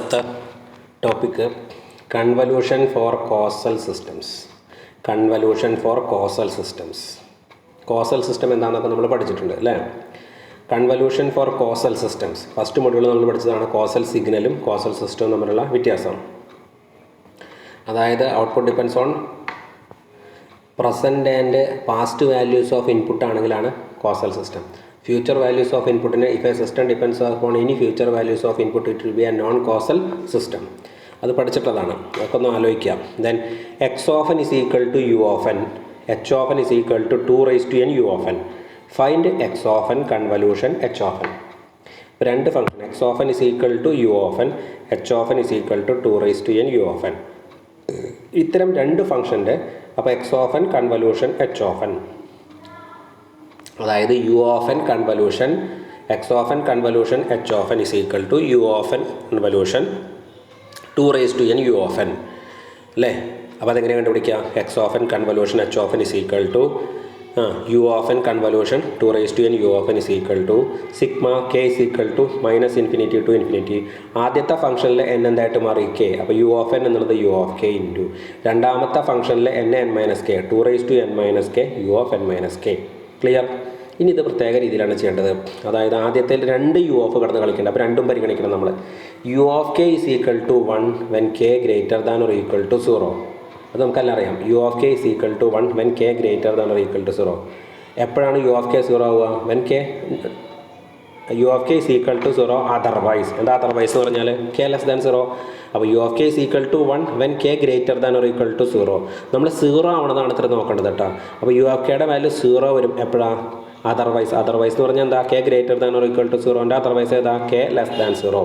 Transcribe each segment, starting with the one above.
അടുത്ത topic convolution for causal systems. Convolution for causal systems. Causal system എന്താണെന്നൊക്കെ നമ്മൾ പഠിച്ചിട്ടുണ്ട് അല്ലേ. Convolution for causal systems first മൊഡ്യൂളിൽ നമ്മൾ പഠിച്ചതാണ് കോസൽ സിഗ്നലും കോസൽ സിസ്റ്റവും തമ്മിലുള്ള വ്യത്യാസം. അതായത് output depends on present and past values of input ആണെങ്കിലാണ് causal system. Future values of ഇൻപുട്ടിന് if a system depends on any future values of input it will be a non causal system. അത് പഠിച്ചിട്ടുള്ളതാണ്, അതൊക്കെ ഒന്ന് ആലോചിക്കാം. Then x of n is equal to u of n, h of n is equal to 2 u of n. Find x of N convolution h of N. രണ്ട് function x of n is equal to u of n, h of n is equal to 2 u of n. ഇത്തരം രണ്ട് ഫംഗ്ഷൻ്റെ അപ്പോൾ x of N convolution h of n, അതായത് u of N convolution x of N convolution h of n is equal to u of N convolution 2 u of n അല്ലേ. അപ്പോൾ അതെങ്ങനെ കണ്ടുപിടിക്കുക? X of N convolution h of n is equal to u of N convolution 2 u of n is equal to sigma K is equal to -∞ to infinity. ആദ്യത്തെ ഫംഗ്ഷനിൽ n എന്തായിട്ട് മാറി? K. അപ്പോൾ U of N എന്നുള്ളത് U of K into രണ്ടാമത്തെ ഫംഗ്ഷനിൽ n - k 2 k U of n - k. Clear? ഇനി ഇത് പ്രത്യേക രീതിയിലാണ് ചെയ്യേണ്ടത്. അതായത് ആദ്യത്തെ രണ്ട് യു ഓഫ് കടന്ന് കളിക്കേണ്ടത്, അപ്പോൾ രണ്ടും പരിഗണിക്കണം നമ്മൾ. U of K is equal to 1 when K greater than or equal to 0. അത് നമുക്കെല്ലാം അറിയാം. U of K is equal to 1 when K greater than or equal to 0. എപ്പോഴാണ് യു ഓഫ് കെ 0 ആവുക? When K U of K is equal to 0 otherwise. എന്താ otherwise എന്ന് പറഞ്ഞാൽ? K less than 0. അപ്പോൾ U of K is equal to 1 when K greater than or equal to 0. നമ്മൾ 0 ആവണതാണ് ഇത്ര നോക്കേണ്ടത് കേട്ടോ. അപ്പോൾ യു ഓഫ് കെയുടെ വാല്യൂ 0 വരും എപ്പോഴാണ്? അതർവൈസ്. അതർവൈസ് എന്ന് പറഞ്ഞാൽ എന്താ? K greater than or equal to 0. Otherwise ഏതാ? K less than 0.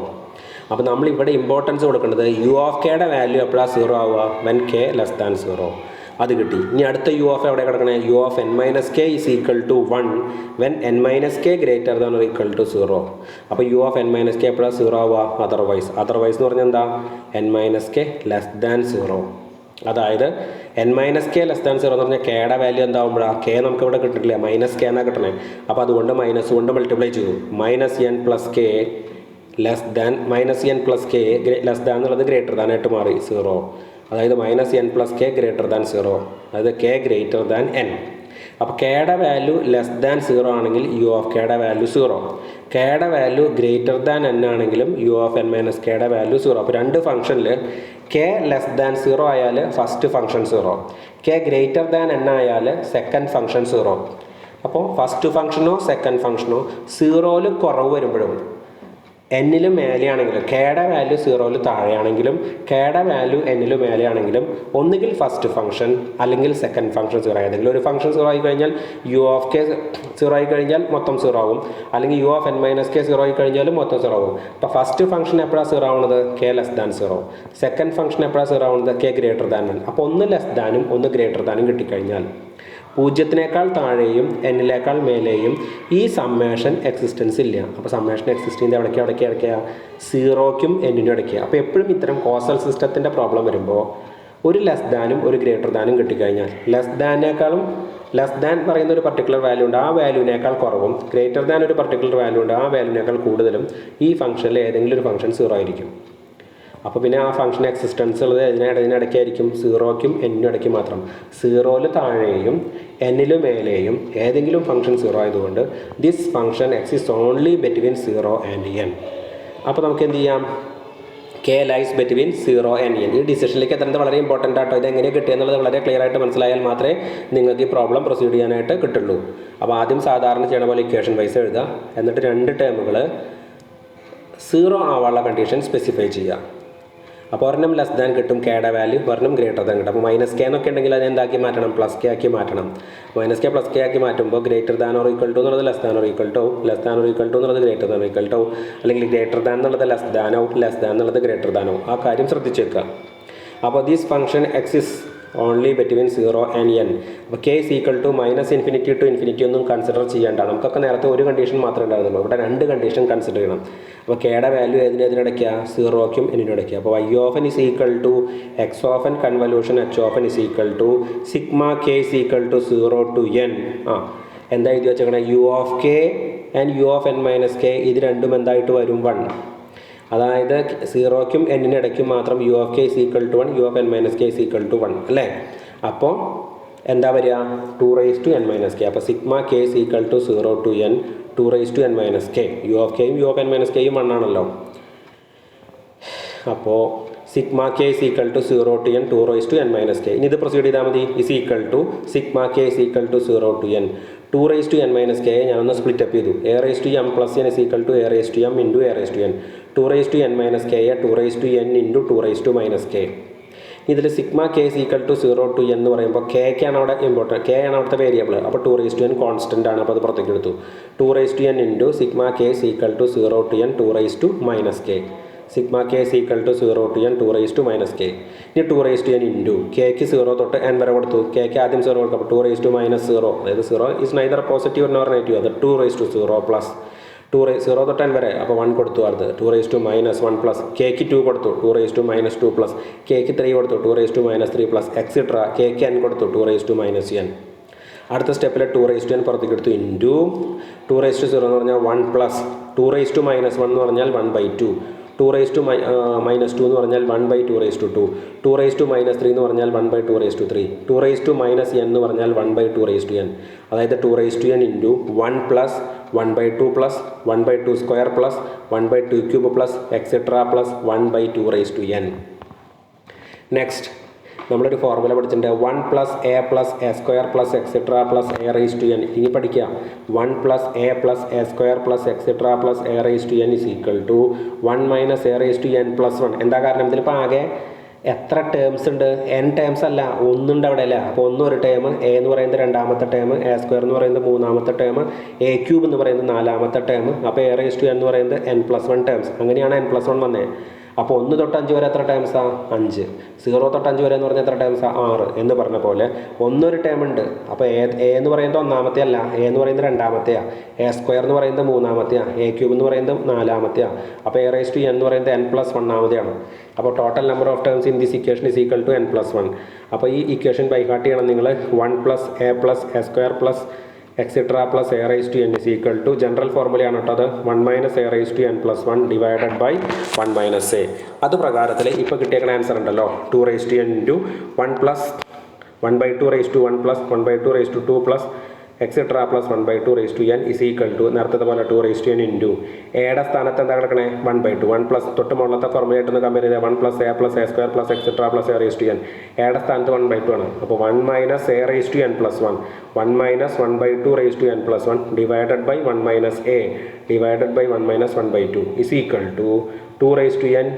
അപ്പോൾ നമ്മൾ ഇവിടെ ഇമ്പോർട്ടൻസ് കൊടുക്കേണ്ടത് യു ഓഫ് കെയുടെ വാല്യൂ എപ്പോഴാണ് 0 ആവുക? When K less than 0. അത് കിട്ടി. ഇനി അടുത്ത യു ഓഫ് എവിടെ കിടക്കണേ? U of n - k is equal to 1 when n - k greater than or equal to 0. അപ്പോൾ യു ഓഫ് n - k എപ്പോഴാണ് 0 ആവുക? അതർവൈസ്. അതർവൈസ് എന്ന് പറഞ്ഞാൽ എന്താ? n - k less than 0. അതായത് n - k ലെസ് ദാൻ 0 എന്ന് പറഞ്ഞാൽ കെയുടെ വാല്യൂ എന്താവുമ്പോഴാണ്? കെ നമുക്ക് ഇവിടെ കിട്ടില്ല, -k എന്നാണ് കിട്ടണേ. അപ്പോൾ അതുകൊണ്ട് മൈനസ് കൊണ്ട് മൾട്ടിപ്ലൈ ചെയ്തു. -n + k less than -n + k less than എന്നുള്ളത് ഗ്രേറ്റർ ദാൻ ആയിട്ട് മാറി 0. അതായത് -n + k ഗ്രേറ്റർ ദാൻ 0, അതായത് k ഗ്രേറ്റർ ദാൻ n. അപ്പോൾ കെയുടെ വാല്യൂ ലെസ് ദാൻ 0 ആണെങ്കിൽ യു ഓഫ് കെയുടെ വാല്യൂ 0. കെയുടെ വാല്യൂ ഗ്രേറ്റർ ദാൻ n ആണെങ്കിലും യു ഓഫ് n - kയുടെ വാല്യൂ 0. അപ്പോൾ രണ്ട് ഫംഗ്ഷനിൽ കെ ലെസ് ദാൻ 0 ആയാൽ first function 0, K greater than n ആയാൽ സെക്കൻഡ് ഫംഗ്ഷൻ 0. അപ്പോൾ ഫസ്റ്റ് ഫംഗ്ഷനോ സെക്കൻഡ് ഫംഗ്ഷനോ 0ൽ കുറവ് വരുമ്പോഴും എന്നിൽ മേലെയാണെങ്കിലും കെയുടെ വാല്യൂ 0ൽ താഴെയാണെങ്കിലും കെയുടെ വാല്യൂ എന്നിൽ മേലെയാണെങ്കിലും ഒന്നുകിൽ ഫസ്റ്റ് ഫംഗ്ഷൻ അല്ലെങ്കിൽ സെക്കൻഡ് ഫംഗ്ഷൻ 0. ഏതെങ്കിലും ഒരു ഫംഗ്ഷൻ 0 ആയി കഴിഞ്ഞാൽ യു ഓഫ് കെ 0 ആയി കഴിഞ്ഞാൽ മൊത്തം 0 ആവും, അല്ലെങ്കിൽ യു ഓഫ് n - k 0 ആയി കഴിഞ്ഞാലും മൊത്തം 0 ആവും. അപ്പോൾ ഫസ്റ്റ് ഫംഗ്ഷൻ എപ്പോഴാണ് 0 ആവുന്നത്? K less than 0. Second function എപ്പോഴാണ് 0 ആവുന്നത്? K greater than 1. അപ്പോൾ ഒന്ന് ലെസ് ദാനും ഒന്ന് ഗ്രേറ്റർ ദാനും കിട്ടിക്കഴിഞ്ഞാൽ 0-നേക്കാൾ താഴെയും എന്നിലേക്കാൾ മേലെയും ഈ സമ്മേഷൻ എക്സിസ്റ്റൻസ് ഇല്ല. അപ്പോൾ സമ്മേഷൻ എക്സിസ്റ്റ് ചെയ്യുന്നത് എവിടേക്കാണ്? 0ക്കും എന്നിനും ഇടയ്ക്കാണ്. അപ്പോൾ എപ്പോഴും ഇത്തരം കോസൽ സിസ്റ്റത്തിൻ്റെ പ്രോബ്ലം വരുമ്പോൾ ഒരു ലെസ് ദാനും ഒരു ഗ്രേറ്റർ ദാനും കിട്ടിക്കഴിഞ്ഞാൽ ലെസ് ദാൻ പറയുന്ന ഒരു പർട്ടിക്കുലർ വാല്യൂ ഉണ്ട്, ആ വാല്യൂവിനേക്കാൾ കുറവും ഗ്രേറ്റർ ദാൻ ഒരു പർട്ടിക്കുലർ വാല്യൂ ഉണ്ട്, ആ വാല്യൂവിനേക്കാൾ കൂടുതലും ഈ ഫംഗ്ഷനിൽ ഏതെങ്കിലും ഒരു ഫംഗ്ഷൻ 0 ആയിരിക്കും. അപ്പോൾ പിന്നെ ആ ഫംഗ്ഷൻ എക്സിസ്റ്റൻസ് ഉള്ളത് ഇതിനിടയ്ക്കായിരിക്കും? 0ക്കും എന്നിനും ഇടയ്ക്ക് മാത്രം. 0ൽ താഴെയും എന്നിലും മേലെയും ഏതെങ്കിലും ഫംഗ്ഷൻ 0 ആയതുകൊണ്ട് this function exist only between 0 and n. അപ്പോൾ നമുക്ക് എന്ത് ചെയ്യാം? K lies between 0 and n. ഈ ഡിസിഷനിലേക്ക് എത്തുന്നത് വളരെ ഇമ്പോർട്ടൻ്റ് ആട്ടോ. ഇതെങ്ങനെ കിട്ടിയെന്നുള്ളത് വളരെ ക്ലിയർ ആയിട്ട് മനസ്സിലായാൽ മാത്രമേ നിങ്ങൾക്ക് ഈ പ്രോബ്ലം പ്രൊസീഡ് ചെയ്യാനായിട്ട് കിട്ടുള്ളൂ. അപ്പോൾ ആദ്യം സാധാരണ ചെയ്യണ പോലെ ഇക്വേഷൻ വൈസ് എഴുതുക, എന്നിട്ട് രണ്ട് ടേമുകൾ 0 ആവാനുള്ള കണ്ടീഷൻ സ്പെസിഫൈ ചെയ്യുക. അപ്പോൾ ഒരെണ്ണം ലെസ് ദാൻ കിട്ടും കെയുടെ വാല്യൂ, ഒരെണ്ണം ഗ്രേറ്റർ ദാൻ കിട്ടും. അപ്പോൾ -k എന്നൊക്കെ ഉണ്ടെങ്കിൽ അത് എന്താക്കി മാറ്റണം? +k ആക്കി മാറ്റണം. -k +k ആക്കി മാറ്റുമ്പോൾ greater than or equal to എന്നുള്ളത് less than or equal to, less than or equal to എന്നുള്ളത് greater than or equal to, അല്ലെങ്കിൽ ഗ്രേറ്റർ ദാൻ എന്നുള്ളത് ലെസ് ദാൻ ആവും, ലെസ് ദാൻ എന്നുള്ളത് ഗ്രേറ്റർ ദാൻ ആവും. ആ കാര്യം ശ്രദ്ധിച്ച് വെക്കുക. അപ്പോൾ this function exist only between 0 and n. അപ്പോൾ k is equal to -∞ to infinity ഒന്നും കൺസിഡർ ചെയ്യേണ്ട. നമുക്കൊക്കെ നേരത്തെ ഒരു കണ്ടീഷൻ മാത്രമേ ഉണ്ടായിരുന്നുള്ളൂ, ഇവിടെ രണ്ട് കണ്ടീഷൻ കൺസിഡർ ചെയ്യണം. അപ്പോൾ കെയുടെ വാല്യൂ ഏതിനിടയ്ക്കാണ്? 0ക്കും എന്നിനും ഇടയ്ക്കുക. അപ്പോൾ y of n is equal to x of n convolution h of n is equal to sigma k is equal to 0 to n. എന്താ എഴുതി വെച്ചേക്കണേ? U of k and u of n - k ഇത് രണ്ടും എന്തായിട്ട് വരും? 1. അതായത് 0ക്കും n ഇടയ്ക്കും മാത്രം u of k is equal to 1, u of n minus k is equal to 1 അല്ലേ. അപ്പോൾ എന്താ വരിക 2 raised to n minus k. അപ്പോൾ sigma k is equal to 0 to n 2 raised to n minus k. u of k യും u of n minus k യും 1 ആണല്ലോ. അപ്പോൾ sigma k is equal to 0 to n 2 raised to n minus k. ഇനി ഇത് proceed ചെയ്താൽ മതി. is equal to sigma k is equal to 0 to n 2 raised to n minus k ഞാനൊന്ന് split up ചെയ്തു. a raised to m plus n is equal to a raised to m into a raised to n. 2 raised to n minus k 2 raised to n into 2 raised to minus k. ഇതിൽ sigma k is equal to 0 to n എന്ന് പറയുമ്പോൾ k ആണ് അവിടെ important, k ആണ് അവിടുത്തെ variable. അപ്പോൾ 2 raised to n constant ആണ്. അപ്പോൾ അത് പുറത്തേക്ക് എടുത്തു. 2 raised to n into sigma k is equal to 0 to n 2 raised to minus k. Sigma k is equal to 0 to n 2 raised to minus k. ഇനി 2 raised to n into kക്ക് 0 തൊട്ട് n വരെ കൊടുത്തു. kക്ക് ആദ്യം 0 കൊടുക്കും. അപ്പോൾ 2 raised to minus 0, അതായത് 0 is neither positive nor negative. അത് 2 raised to 0 plus 0 തൊട്ട് n വരെ. അപ്പോൾ 1 കൊടുത്തു. അടുത്ത് 2 raised to minus 1 plus kക്ക് 2 കൊടുത്തു. 2 raised to minus 2 plus kക്ക് 3 കൊടുത്തു. 2 raised to minus 3 plus etcetera kക്ക് n കൊടുത്തു. 2 raised to minus n. അടുത്ത സ്റ്റെപ്പിൽ 2 raised to n പുറത്തേക്ക് എടുത്തു ഇൻറ്റു 2 raised to 0 എന്ന് പറഞ്ഞാൽ 1 പ്ലസ് 2 raised to minus 1 എന്ന് പറഞ്ഞാൽ 1/2. 2 raised to minus 2 എന്ന് പറഞ്ഞാൽ 1/2 raised to 2. 2 raised to minus 3 എന്ന് പറഞ്ഞാൽ 1/2 raised to 3. 2 raised to minus n എന്ന് പറഞ്ഞാൽ 1/2 raised to n. അതായത് 2 raised to n into 1 plus 1/2 plus 1/2 square plus 1/2 cube plus etcetera plus 1/2 raised to n. Next നമ്മളൊരു formula പഠിച്ചിട്ടുണ്ട്. 1 plus A plus A square plus etcetera plus A raise to N. ഇനി പഠിക്കുക 1 plus A plus A square plus etcetera plus A raise to N is equal to 1 minus A raise to N plus 1. എന്താ കാരണം? ഇതിലിപ്പോൾ ആകെ എത്ര terms ഉണ്ട്? n terms അല്ല, ഒന്നുണ്ട് അവിടെ അല്ല. അപ്പോൾ ഒരു ടേം, എ എന്ന് പറയുന്നത് രണ്ടാമത്തെ ടേം, എ സ്ക്വയർ എന്ന് പറയുന്നത് മൂന്നാമത്തെ ടേം, എ ക്യൂബ് എന്ന് പറയുന്നത് നാലാമത്തെ ടേം. അപ്പോൾ എ റൈസ് ടു എൻ എന്ന് പറയുന്നത് n+1 ടേംസ്. അങ്ങനെയാണ് n+1 വന്നത്. അപ്പോൾ 1 തൊട്ട് 5 വരെ എത്ര ടേംസാണ്? 5. 0 തൊട്ട് 5 വരെ എന്ന് പറഞ്ഞാൽ എത്ര ടേംസാണ്? 6 എന്ന് പറഞ്ഞ പോലെ ഒന്നൊരു ടേം ഉണ്ട്. അപ്പോൾ എ എന്ന് പറയുന്നത് ഒന്നാമത്തെ അല്ല, എ എന്ന് പറയുന്നത് രണ്ടാമത്തെയാണ്, എ സ്ക്വയർ എന്ന് പറയുന്നത് മൂന്നാമത്തെയാണ്, എ ക്യൂബ് എന്ന് പറയുന്നത് നാലാമത്തെയാണ്. അപ്പോൾ എ റൈസ് ടു എൻ എന്ന് പറയുന്നത് n+1 അപ്പോൾ total number of terms in this equation is equal to n+1. അപ്പോൾ ഈ ഇക്വേഷൻ ബൈ ഹാർട്ട് ചെയ്യണം നിങ്ങൾ. 1 plus A square plus etcetera plus A raise to N is equal to general ഫോർമുലയാണ് കേട്ടോ അത്, 1 minus A raise to n+1 divided by 1 minus a. അത് പ്രകാരത്തിൽ ഇപ്പോൾ കിട്ടിയേക്കുന്ന ആൻസർ ഉണ്ടല്ലോ 2 raise to N into 1 plus 1/2 raise to 1 plus 1/2 raise to 2 plus etcetera plus 1/2 raise to N is equal to നേരത്തെ പോലെ 2 റൈസ് ടു എൻ ഇൻറ്റു എയുടെ സ്ഥാനത്ത് എന്താ കിടക്കണേ? 1/2. 1 പ്ലസ് തൊട്ട് മുകളിലത്തെ ഫോർമുലയായിട്ടൊന്ന് കമ്പയർ ചെയ്താൽ 1 plus A square plus etcetera plus A raise to N. എയുടെ സ്ഥാനത്ത് 1/2 ആണ്. അപ്പോൾ 1 minus A raise to n+1 1 minus 1/2 raise to n+1 divided by 1 minus A divided by 1 minus 1/2 is equal to 2 raise to N.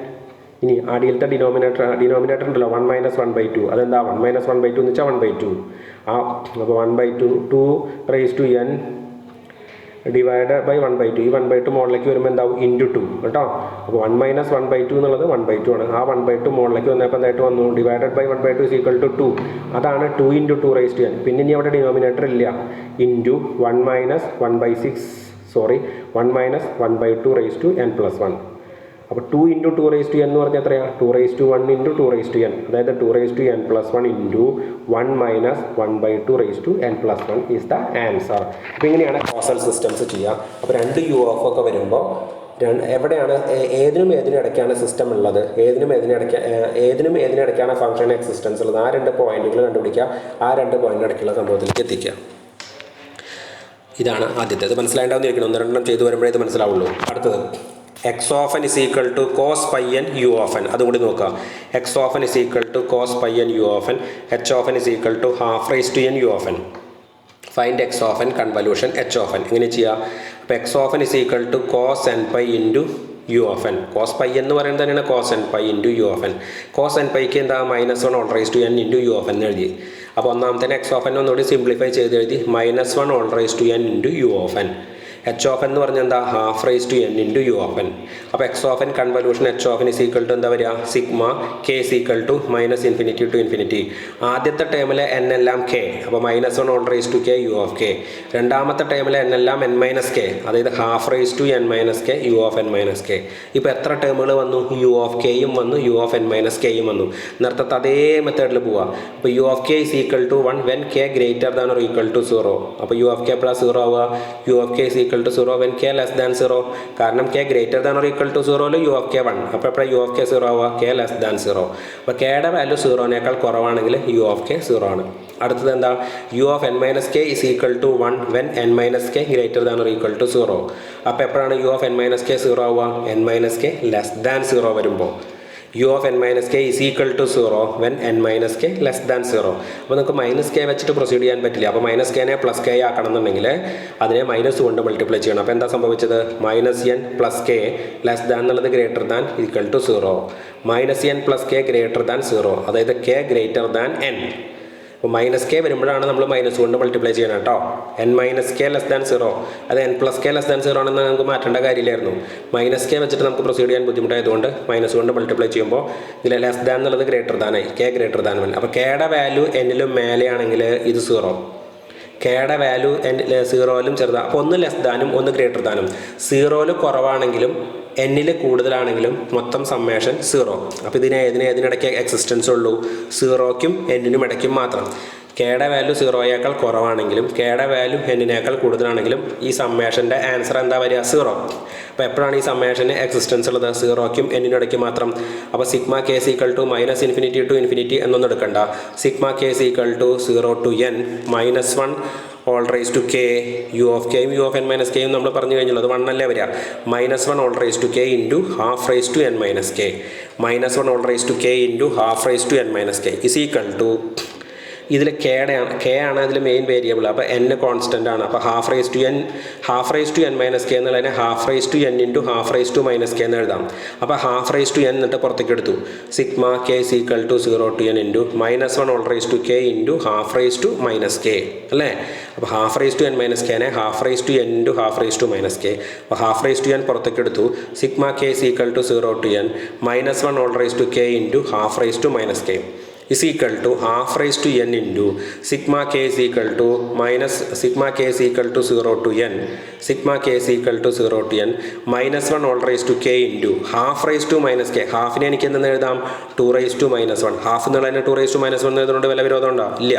ഇനി അടിയിലത്തെ denominator ഉണ്ടല്ലോ 1 minus 1/2. അതെന്താ? 1 minus 1/2 എന്ന് വെച്ചാൽ 1/2. അപ്പോൾ 1/2 2 raise to N divide by 1/2. ഈ 1/2 മുകളിലേക്ക് വരുമ്പോൾ എന്താവും? ഇൻറ്റു 2 കേട്ടോ. അപ്പോൾ 1 മൈനസ് 1/2 എന്നുള്ളത് 1/2 ആണ്. ആ 1/2 മുകളിലേക്ക് വന്നപ്പോൾ എന്തായിട്ട് വന്നു? Divided by 1/2 is equal to 2. അതാണ് 2 ഇൻറ്റു 2 റൈസ് ടു എൻ. പിന്നെ ഇനി അവിടെ ഡിനോമിനേറ്റർ ഇല്ല. Into 1 minus 1 minus 1/2 raise to n+1. അപ്പോൾ 2 ഇൻറ്റു 2 റൈസ് ടു എൻ എന്ന് പറഞ്ഞാൽ എത്രയാണ്? 2 raise to 1 into 2 raise to N. അതായത് 2 raise to n+1 into 1 minus 1/2 raise to n+1 is the answer. അപ്പോൾ ഇങ്ങനെയാണ് കോസൽ സിസ്റ്റംസ് ചെയ്യുക. അപ്പോൾ 2 u of ഒക്കെ വരുമ്പോൾ എവിടെയാണ് ഏതിനും ഇടയ്ക്കാണ് സിസ്റ്റം ഉള്ളത്, ഏതിനും ഇടയ്ക്കാണ് ഫംഗ്ഷൻ എക്സിസ്റ്റൻസ് ഉള്ളത്, ആ 2 പോയിന്റുകൾ കണ്ടുപിടിക്കുക, ആ 2 പോയിന്റിന് ഇടയ്ക്കുള്ള സംഭവത്തിലേക്ക് എത്തിക്കുക. ഇതാണ് ആദ്യത്തേത്. മനസ്സിലായിട്ടുണ്ടാവുന്നിരിക്കണം. 1-2 ചെയ്തു വരുമ്പോഴേ ഇത് മനസ്സിലാവുള്ളൂ. അടുത്തത് x of n is equal to cos pi n u of n. അതുകൂടി നോക്കുക. x of n is equal to cos pi n u of n. h of n is equal to half raised to n u of n. Find x of n convolution h of n. എങ്ങനെ ചെയ്യുക? അപ്പോൾ x of n is equal to cos n pi into u of n. cos pi എന്ന് പറയുന്നത് തന്നെയാണ് cos n pi into u of n. cos n piക്ക് എന്താ? -1 all raised to n into u of n എഴുതി. അപ്പോൾ ഒന്നാമത്തെ x of n ഒന്നുകൂടി simplify ചെയ്ത് എഴുതി -1 all raised to n into u of n. h of n എന്ന് പറഞ്ഞാൽ എന്താ? Half raise to n into u of n. അപ്പോൾ x of n convolution h of n is equal to എന്താ വരിക? Sigma k is equal to -∞ to infinity. ആദ്യത്തെ ടേമിലെ n എല്ലാം k, അപ്പോൾ -1 all raise to k u of k. രണ്ടാമത്തെ ടേമിലെ n എല്ലാം n മൈനസ് k, അതായത് half raise to n minus k u of n minus k. ഇപ്പോൾ എത്ര ടേമുകൾ വന്നു? u of k യും വന്നു, u of n minus k യും വന്നു. നേരത്തെ അതേ മെത്തേഡിൽ പോവുക. അപ്പോൾ u of k is equal to 1 when k greater than or equal to 0. അപ്പോൾ u of k പ്ലസ് 0 ആവുക. u of k is equal equal to 0 when K less than 0. കാരണം K greater than or equal to 0 U of K 1. അപ്പോൾ എപ്പോഴാണ് U of K 0 ആവുക? K less than 0. അപ്പോൾ കെയുടെ value 0നേക്കാൾ കുറവാണെങ്കിൽ U of K 0 ആണ്. അടുത്തത് എന്താ? U of N minus K is equal to 1 when N minus K greater than or equal to 0. അപ്പോൾ എപ്പോഴാണ് U of N minus K 0 ആവുക? N minus K less than 0 വരുമ്പോൾ. U of N minus K is equal to 0 when N minus K less than 0. അപ്പോൾ നമുക്ക് minus K വെച്ചിട്ട് proceed ചെയ്യാൻ പറ്റില്ല. അപ്പോൾ മൈനസ് കെനെ പ്ലസ് കെ ആക്കണം എന്നുണ്ടെങ്കിൽ അതിനെ മൈനസ് കൊണ്ട് മൾട്ടിപ്ലൈ ചെയ്യണം. അപ്പോൾ എന്താ സംഭവിച്ചത്? Minus n plus k less than എന്നുള്ളത് greater than equal to 0. Minus n plus k greater than 0, അതായത് കെ ഗ്രേറ്റർ ദാൻ എൻ. അപ്പോൾ മൈനസ് കെ വരുമ്പോഴാണ് നമ്മൾ മൈനസ് കൊണ്ട് മൾട്ടിപ്ലൈ ചെയ്യണം കേട്ടോ. N minus K less than 0, അത് n plus k less than 0 ആണെന്ന് നമുക്ക് മാറ്റേണ്ട കാര്യമില്ലായിരുന്നു. മൈനസ് കെ വെച്ചിട്ട് നമുക്ക് പ്രൊസീഡ് ചെയ്യാൻ ബുദ്ധിമുട്ടായതുകൊണ്ട് മൈനസ് കൊണ്ട് മൾട്ടിപ്ലൈ ചെയ്യുമ്പോൾ ഇതിൽ ലെസ് ദാൻ എന്നുള്ളത് ഗ്രേറ്റർ ദാനായി, കെ ഗ്രേറ്റർ ദാൻ 1. അപ്പോൾ കെയുടെ വാല്യൂ എന്നിലും മേലെയാണെങ്കിൽ ഇത് 0, കെയുടെ വാല്യൂ സീറോയിലും ചെറുതാണ്. അപ്പോൾ ഒന്ന് ലെസ് ദാനും ഒന്ന് ഗ്രേറ്റർ ദാനും. 0ൽ കുറവാണെങ്കിലും എന്നിൽ കൂടുതലാണെങ്കിലും മൊത്തം സമ്മേഷൻ 0. അപ്പോൾ ഏതിനിടയ്ക്ക് എക്സിസ്റ്റൻസ് ഉള്ളൂ? 0ക്കും എന്നിനും ഇടയ്ക്കും മാത്രം. കെയുടെ വാല്യൂ 0യേക്കാൾ കുറവാണെങ്കിലും കെയുടെ വാല്യൂ എന്നിനേക്കാൾ കൂടുതലാണെങ്കിലും ഈ സമ്മേഷൻ്റെ ആൻസർ എന്താ വരിക? 0. അപ്പോൾ എപ്പോഴാണ് ഈ സമ്മേഷന് എക്സിസ്റ്റൻസ് ഉള്ളത്? 0ക്കും എന്നിനും ഇടയ്ക്ക് മാത്രം. അപ്പോൾ sigma K equal to minus infinity to infinity എന്നൊന്നും എടുക്കണ്ട. Sigma K equal to 0 to N minus 1 all raise to K U of കെയും യു ഓഫ് എൻ മൈനസ് കെയും നമ്മൾ പറഞ്ഞു കഴിഞ്ഞുള്ളൂ. അത് 1 അല്ലേ വരിക? Minus 1 all raise to K into half raise to N minus K. Minus 1 all raise to K into half raise to N minus K is equal to, ഇതിൽ k ആണ് അതിൽ മെയിൻ വേരിയബിൾ. അപ്പോൾ എൻ കോൺസ്റ്റൻ്റ് ആണ്. അപ്പോൾ half raise to N minus K എന്നുള്ളതിനെ half raise to N into half raise to minus k എന്ന് എഴുതാം. അപ്പോൾ ഹാഫ് റൈസ് ടു എൻ എന്നിട്ട് പുറത്തേക്ക് എടുത്തു. Sigma K equal to 0 to N into minus 1 all raise to K into half raise to minus k അല്ലേ? അപ്പോൾ half raise to N minus കെനെ half raise to N into half raise to minus k. അപ്പോൾ half raise to n പുറത്തേക്ക് എടുത്തു. Sigma K equal to 0 to N minus 1 all raise to K into half raise to minus k is equal to half raised to n into sigma k is equal to minus sigma k is equal to 0 to n sigma k is equal to 0 to n minus 1 all raised to k into half raised to minus k. ഹാഫിനെ എനിക്ക് എന്തെന്ന് എഴുതാം? 2 raised to minus 1. Half എന്നുള്ളതിനെ 2 raised to minus 1 എഴുതുന്നതുകൊണ്ട് വല്ല വിരോധം ഉണ്ടോ? ഇല്ല.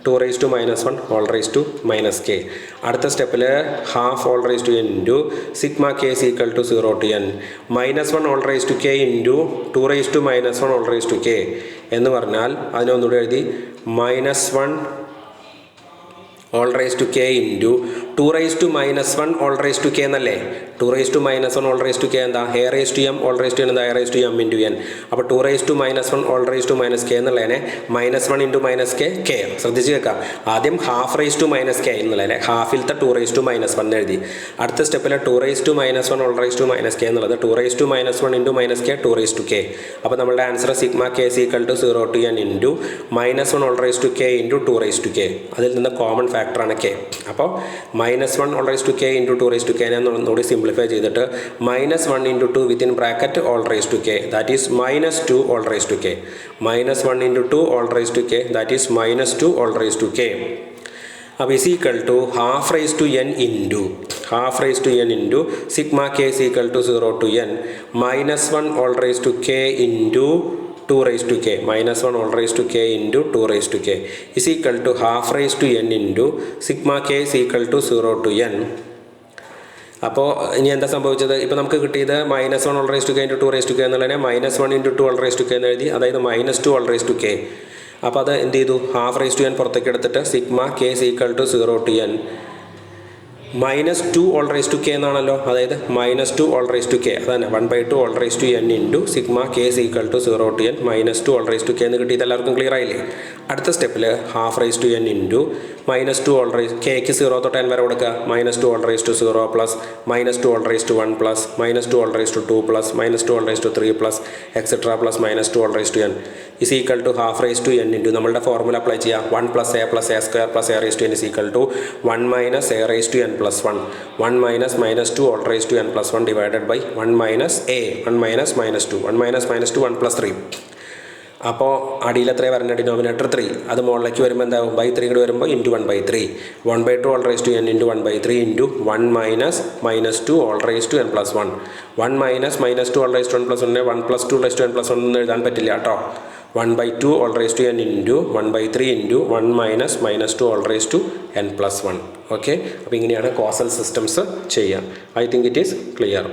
2 raised to minus 1 all raised to minus k. അടുത്ത സ്റ്റെപ്പിൽ half whole raise to N into sigma K is equal to 0 to n minus 1 all raise to K into 2 raised to minus 1 all raised to k എന്ന് പറഞ്ഞാൽ അതിനെ ഒന്നുകൂടി എഴുതി minus 1 all raise to K into 2 raised to minus 1 all raised to k എന്നല്ലേ? 2 raised to minus 1 all raised to k എന്താ? a raised to m all raised to n എന്താ? a raised to m into n. അപ്പോൾ 2 raised to minus 1 all raised to minus k എന്നുള്ളതിനെ minus 1 into minus K K. ശ്രദ്ധിച്ച് കേൾക്കാം. ആദ്യം half raise to minus K എന്നുള്ളതിനെ ഹാഫിലത്തെ 2 raised to minus 1 എഴുതി. അടുത്ത സ്റ്റെപ്പിൽ 2 raised to minus 1 all raised to minus k എന്നുള്ളത് 2 raised to minus 1 into minus K 2 raised to k. അപ്പോൾ നമ്മളുടെ answer sigma K equal to 0 to N into minus 1 all raise to K into 2 raised to k. അതിൽ നിന്ന് common ഫാക്ടറാണ് k. അപ്പോൾ minus 1 all raise to K into 2 raised to k ഒന്നുകൂടി simplify ചെയ്തിട്ട് minus 1 into 2 within bracket all raise to k that is minus 2 all raise to k. Minus 1 into 2 all raise to k that is minus 2 all raise to K. അപ്പോൾ is equal to half raised to n into sigma k is equal to 0 to n minus 1 all raised to k into 2 raised to k minus 1 all raised to k into 2 raised to k is equal to half raised to n into sigma k is equal to 0 to n. അപ്പോൾ ഇനി എന്താ സംഭവിച്ചത്? ഇപ്പോൾ നമുക്ക് കിട്ടിയത് minus 1 all raise to K into 2 raised to k എന്നുള്ളതിനെ minus 1 into 2 all raise to K എന്ന് എഴുതി. അതായത് minus 2 all raise to K. അപ്പോൾ അത് എന്ത് ചെയ്തു? ഹാഫ് റൈസ് ടു എൻ പുറത്തേക്ക് എടുത്തിട്ട് sigma K equal to 0 to N minus 2 all raise to k എന്നാണല്ലോ. അതായത് minus 2 all raise to k അതന്നെ 1/2 all raise to N into sigma K equal to 0 to N minus 2 all raise to K എന്ന് കിട്ടിയത് എല്ലാവർക്കും clear ആയില്ലേ? അടുത്ത സ്റ്റെപ്പിൽ half raise to N into minus 2 all raise കെക്ക് 0 തൊട്ട് n വരെ കൊടുക്കുക. Minus 2 all raise to 0 plus minus 2 all raise to 1 plus minus 2 all raise to 2 plus minus 2 all raise to 3 plus etcetera plus minus 2 all raise to n is equal to half raised to n into നമ്മളുടെ formula apply ചെയ്യുക. 1 plus a square plus a raised to n is equal to 1 minus a raised to n plus 1 1 minus minus 2 all raised to n plus 1 divided by 1 minus a 1 minus minus 2 1 minus minus 2 1 plus 3. അപ്പോൾ അടിയിൽ എത്രയാണ് വരുന്നത്? Denominator 3. അത് മുകളിലേക്ക് വരുമ്പോൾ എന്താകും? By 3 കൂടി വരുമ്പോൾ into 1/3 1/2 all raise to N into 1/3 into 1 minus minus 2 all raise to N plus 1 1 minus minus 2 all raise to N plus 1 1 plus 2 raise to N plus 1 എന്ന് എഴുതാൻ പറ്റില്ല കേട്ടോ. 1/2 all raised to n into 1/3 into 1 minus minus 2 all raised to n plus 1. Okay, അപ്പോൾ ഇങ്ങനെയാണ് causal systems ചെയ്യുക. I think it is clear.